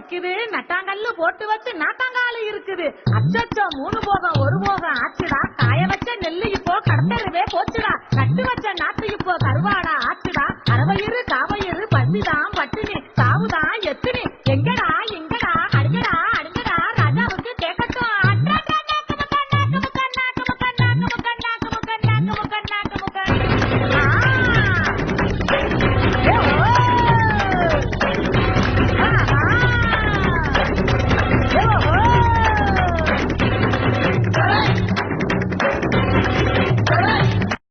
வைக்குது, நட்டாங்கல்லு போட்டு வச்சு நாட்டாங்காலு இருக்குது. அச்சச்சோ 3 போகம் 1 போகம் ஆச்சுடா. காய வச்ச நெல்லு இப்போ கடத்தருவே போச்சுடா. நட்டு வச்ச நாட்டு இப்போ கருவாடா ஆச்சுடா. அரவயிறு